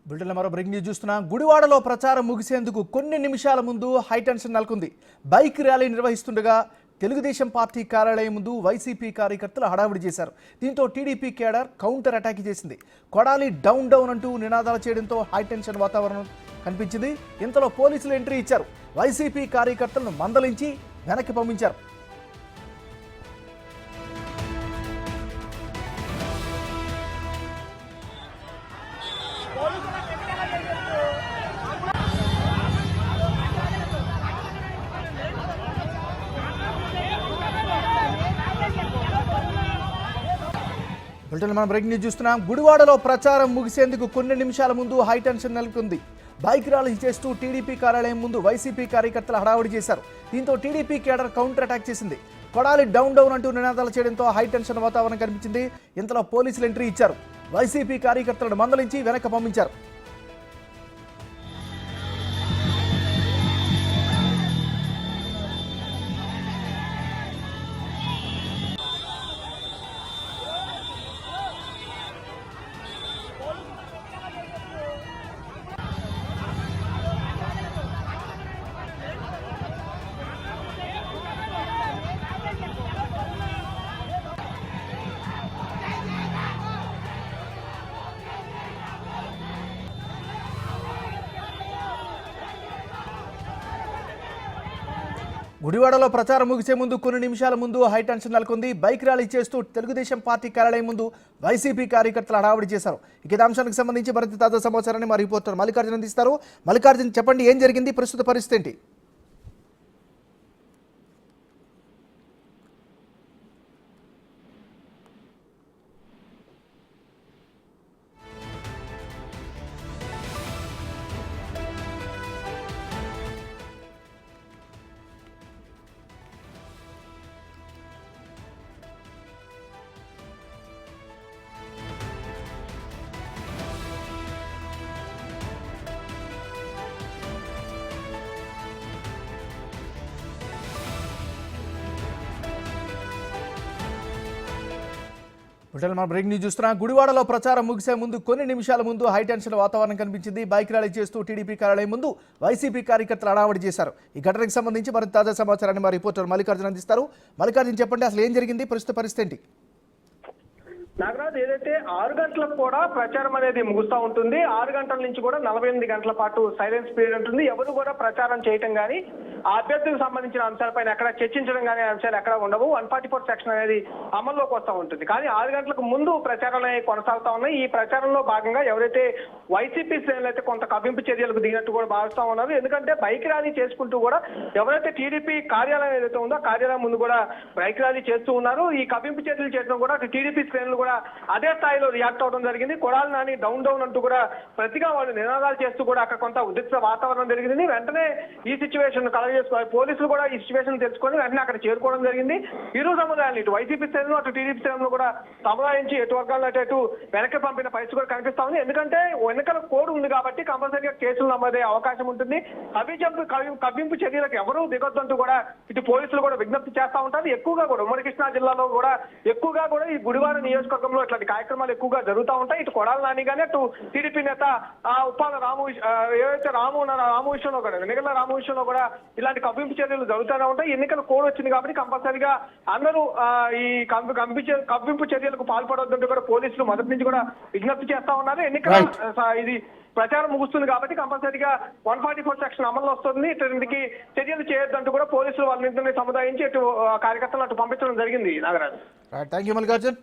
బులెటిన్లో మరో breaking news చూస్తున్నాం. గుడివాడలో ప్రచారం ముగిసేందుకు కొన్ని నిమిషాల ముందు హైటెన్షన్ నెలకొంది. బైక్ ర్యాలీ నిర్వహిస్తుండగా తెలుగుదేశం పార్టీ కార్యాలయం ముందు వైసీపీ కార్యకర్తలు హడావిడి చేశారు. దీంతో టీడీపీ కేడర్ కౌంటర్ అటాక్ చేసింది. కొడాలి డౌన్ డౌన్ అంటూ నినాదాలు చేయడంతో హైటెన్షన్ వాతావరణం కనిపించింది. ఇంతలో పోలీసులు ఎంట్రీ ఇచ్చారు. వైసీపీ కార్యకర్తలను మందలించి వెనక్కి పంపించారు. మనం బ్రేకింగ్ న్యూస్ చూస్తున్నాం. గుడివాడలో ప్రచారం ముగిసేందుకు కొన్ని నిమిషాల ముందు హైటెన్షన్ నెలకొంది. బైక్ ర్యాలీ చేస్తూ టీడీపీ కార్యాలయం ముందు వైసీపీ కార్యకర్తలు హడావుడి చేశారు. దీంతో టీడీపీ కేడర్ కౌంటర్ అటాక్ చేసింది. కొడాలి డౌన్ డౌన్ అంటూ నినాదాలు చేయడంతో హైటెన్షన్ వాతావరణం కనిపించింది. ఇంతలో పోలీసులు ఎంట్రీ ఇచ్చారు. వైసీపీ కార్యకర్తలను మందలించి వెనక్కి పంపించారు. గుడివాడలో ప్రచారం ముగిసే ముందు కొన్ని నిమిషాల ముందు హైటెన్షన్ నెలకొంది. బైక్ ర్యాలీ చేస్తూ తెలుగుదేశం పార్టీ కార్యాలయం ముందు వైసీపీ కార్యకర్తలు హడావిడి చేశారు. ఇక అంశానికి సంబంధించి మరింత తాజా సమాచారాన్ని మా రిపోర్టర్ మల్లికార్జున అందిస్తారు. మల్లికార్జున, చెప్పండి, ఏం జరిగింది, ప్రస్తుత పరిస్థితి ఏంటి? మనం బ్రేకింగ్ న్యూస్ చూస్తున్నాం. గుడివాడలో ప్రచారం ముగిసే ముందు కొన్ని నిమిషాల ముందు హైటెన్షన్ వాతావరణం కనిపించింది. బైక్ ర్యాలీ చేస్తూ టీడీపీ కార్యాలయం ముందు వైసీపీ కార్యకర్తలు హడావుడి చేశారు. ఈ ఘటనకు సంబంధించి మరింత తాజా సమాచారాన్ని మా రిపోర్టర్ మల్లికార్జున అందిస్తారు. మల్లికార్జున, చెప్పండి, అసలు ఏం జరిగింది, ప్రస్తుత పరిస్థితి ఏంటి? నాగరాజ్, ఏదైతే 6 గంటలకు కూడా ప్రచారం అనేది ముగుస్తూ ఉంటుంది. 6 గంటల నుంచి కూడా 48 గంటల పాటు సైలెన్స్ పీరియడ్ ఉంటుంది. ఎవరు కూడా ప్రచారం చేయటం కానీ ఆ అభ్యర్థులకు సంబంధించిన అంశాలపైన ఎక్కడ చర్చించడం కానీ అంశాలు ఎక్కడ ఉండవు. 144 సెక్షన్ అనేది అమల్లోకి వస్తూ ఉంటుంది. కానీ 6 గంటలకు ముందు ప్రచారాలు అనేవి కొనసాగుతూ ఉన్నాయి. ఈ ప్రచారంలో భాగంగా ఎవరైతే వైసీపీ శ్రేణులు అయితే కొంత కవ్వింపు చర్యలకు దిగినట్టు కూడా భావిస్తూ ఉన్నారు. ఎందుకంటే బైక్ ర్యాలీ చేసుకుంటూ కూడా ఎవరైతే టీడీపీ కార్యాలయం ఏదైతే ఉందో కార్యాలయం ముందు కూడా బైక్ ర్యాలీ చేస్తూ ఉన్నారు. ఈ కవ్వింపు చర్యలు చేయడం కూడా టీడీపీ శ్రేణులు కూడా అదే స్థాయిలో రియాక్ట్ అవడం జరిగింది. కొడాలి నాని డౌన్ డౌన్ అంటూ కూడా ప్రతిగా వాళ్ళు నినాదాలు చేస్తూ కూడా అక్కడ కొంత ఉద్రిక్త వాతావరణం జరిగింది. వెంటనే ఈ సిచ్యువేషన్ కలగజేసుకోవాలి. పోలీసులు కూడా ఈ సిచ్యువేషన్ తెలుసుకొని వెంటనే అక్కడ చేరుకోవడం జరిగింది. ఇరు సముదాయాలు, ఇటు వైసీపీ శ్రేణులు అటు టీడీపీ శ్రేణులు కూడా సముదాయించి ఎటు వర్గాలను అటు వెనక్కి పంపిన పరిస్థితి కూడా కనిపిస్తా ఉంది. ఎందుకంటే ఎన్నికల కోడ్ ఉంది కాబట్టి కంపల్సరీగా కేసులు నమోదే అవకాశం ఉంటుంది. కవ్వింపు చర్యలకు ఎవరూ దిగొద్దంటూ కూడా ఇటు పోలీసులు కూడా విజ్ఞప్తి చేస్తా ఉంటారు. ఎక్కువగా కూడా ఉమ్మడి కృష్ణా జిల్లాలో కూడా ఎక్కువగా కూడా ఈ గుడివాడ నియోజకవర్గంలో ఇట్లాంటి కార్యక్రమాలు ఎక్కువగా జరుగుతూ ఉంటాయి. ఇటు కొడాలి నాని కానీ అటు టీడీపీ నేత ఉప్పాల రాము, ఏవైతే రాము విషయంలో కూడా ఎన్నికల రాము విషయంలో కూడా ఇలాంటి కవ్వింపు చర్యలు జరుగుతూనే ఉంటాయి. ఎన్నికల కోడ్ వచ్చింది కాబట్టి కంపల్సరీగా అందరూ ఈ కవ్వింపు చర్యలకు పాల్పడవద్దంటూ కూడా పోలీసులు మొదటి నుంచి కూడా విజ్ఞప్తి చేస్తా ఉన్నారు. ఎన్నికల ఇది ప్రచారం ముగుస్తుంది కాబట్టి కంపల్సరీగా 144 సెక్షన్ అమల్లో వస్తుంది. ఇటువంటి చర్యలు చేయొద్దంటూ కూడా పోలీసులు వాళ్ళ నిందని సముదాయించి అటు కార్యకర్తలు అటు పంపించడం జరిగింది. Nagaraju, thank you Mallikarjun.